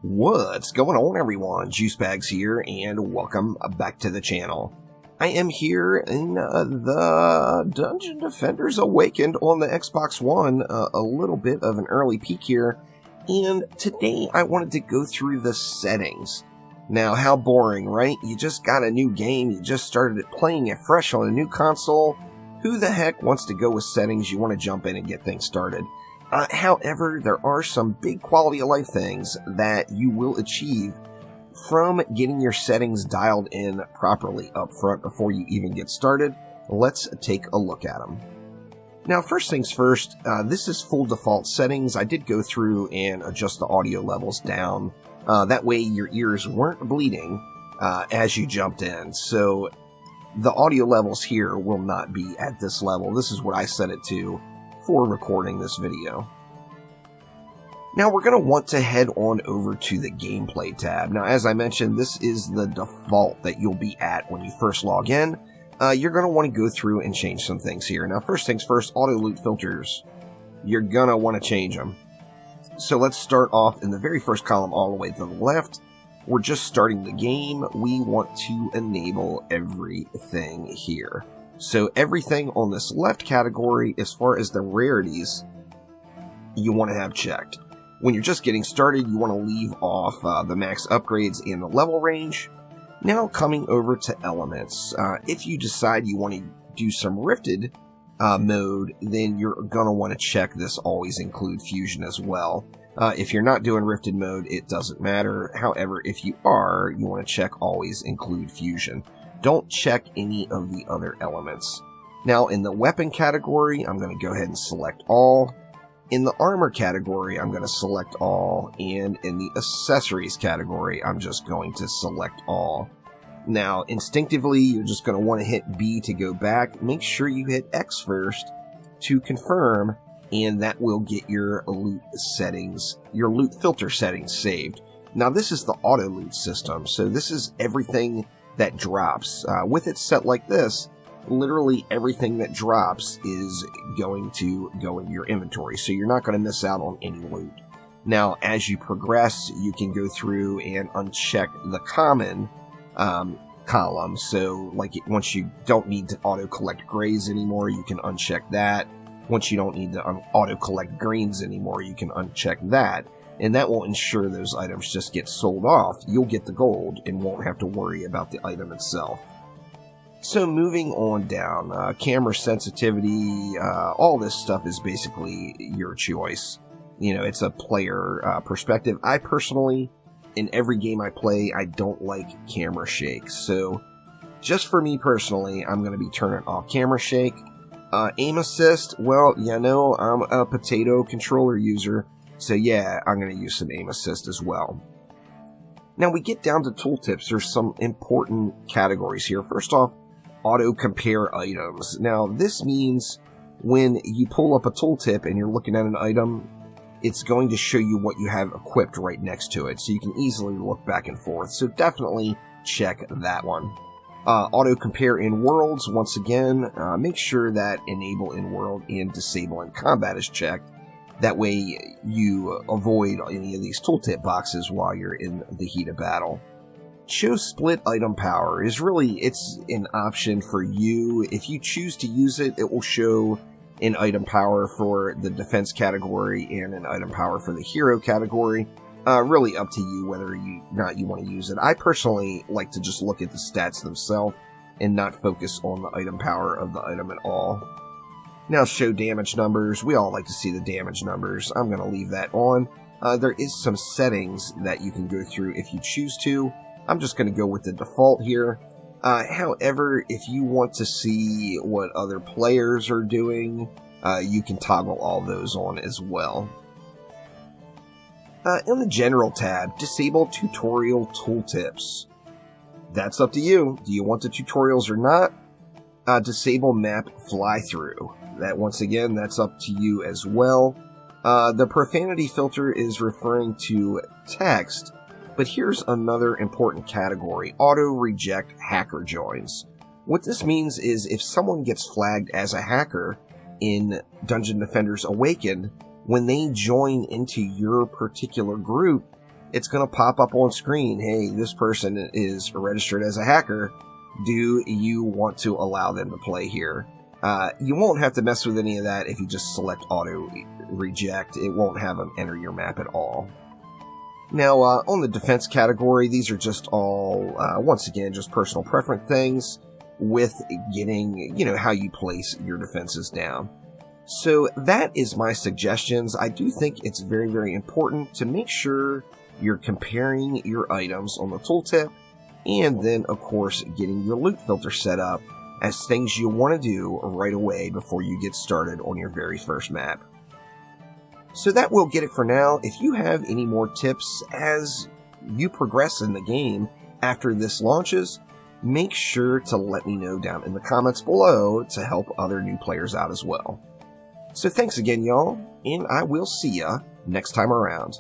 What's going on, everyone? Juicebags here, and welcome back to the channel. I am here in the Dungeon Defenders Awakened on the Xbox One, a little bit of an early peek here, and today I wanted to go through the settings. Now, how boring, right? You just got a new game, you just started playing it fresh on a new console. Who the heck wants to go with settings? You want to jump in and get things started. However, there are some big quality of life things that you will achieve from getting your settings dialed in properly up front before you even get started. Let's take a look at them. Now, first things first, this is full default settings. I did go through and adjust the audio levels down. That way your ears weren't bleeding as you jumped in. So the audio levels here will not be at this level. This is what I set it to for recording this video. Now we're going to want to head on over to the gameplay tab. Now, as I mentioned, this is the default that you'll be at when you first log in. You're going to want to go through and change some things here. Now, first things first, auto loot filters. You're going to want to change them. So let's start off in the very first column all the way to the left. We're just starting the game. We want to enable everything here. So everything on this left category, as far as the rarities, you want to have checked. When you're just getting started, you want to leave off the max upgrades and the level range. Now coming over to elements. If you decide you want to do some rifted mode, then you're going to want to check this always include fusion as well. If you're not doing rifted mode, it doesn't matter. However, if you are, you want to check always include fusion. Don't check any of the other elements. Now, in the weapon category, I'm going to go ahead and select all. In the armor category, I'm going to select all. And in the accessories category, I'm just going to select all. Now, instinctively, you're just going to want to hit B to go back. Make sure you hit X first to confirm, and that will get your loot settings, your loot filter settings saved. Now, this is the auto loot system, so this is everything that drops. With it set like this, literally everything that drops is going to go in your inventory, so you're not going to miss out on any loot. Now, as you progress, you can go through and uncheck the common column. So, like, once you don't need to auto-collect grays anymore, you can uncheck that. Once you don't need to auto-collect greens anymore, you can uncheck that. And that will ensure those items just get sold off. You'll get the gold and won't have to worry about the item itself. So moving on down, camera sensitivity, all this stuff is basically your choice. You know, it's a player perspective. I personally, in every game I play, I don't like camera shake. So just for me personally, I'm going to be turning off camera shake. Aim assist, well, you know, I'm a potato controller user. So yeah, I'm going to use some aim assist as well. Now we get down to tooltips. There's some important categories here. First off, auto compare items. Now this means when you pull up a tooltip and you're looking at an item, it's going to show you what you have equipped right next to it. So you can easily look back and forth. So definitely check that one. Auto compare in worlds. Once again, make sure that enable in world and disable in combat is checked. That way you avoid any of these tooltip boxes while you're in the heat of battle. Show split item power is really, it's an option for you. If you choose to use it, it will show an item power for the defense category and an item power for the hero category. Really up to you whether you want to use it. I personally like to just look at the stats themselves and not focus on the item power of the item at all. Now show damage numbers. We all like to see the damage numbers. I'm going to leave that on. There is some settings that you can go through if you choose to. I'm just going to go with the default here. However, if you want to see what other players are doing, you can toggle all those on as well. In the General tab, disable tutorial tooltips. That's up to you. Do you want the tutorials or not? Disable map fly-through. That, once again, that's up to you as well. The profanity filter is referring to text, but here's another important category. Auto-reject hacker joins. What this means is if someone gets flagged as a hacker in Dungeon Defenders Awakened, when they join into your particular group, it's going to pop up on screen, hey, this person is registered as a hacker. Do you want to allow them to play here? You won't have to mess with any of that if you just select auto reject. It won't have them enter your map at all. Now, on the defense category, these are just all, once again, just personal preference things with getting, how you place your defenses down. So that is my suggestions. I do think it's very, very important to make sure you're comparing your items on the tooltip, and then, of course, getting your loot filter set up as things you want to do right away before you get started on your very first map. So that will get it for now. If you have any more tips as you progress in the game after this launches, make sure to let me know down in the comments below to help other new players out as well. So thanks again, y'all, and I will see ya next time around.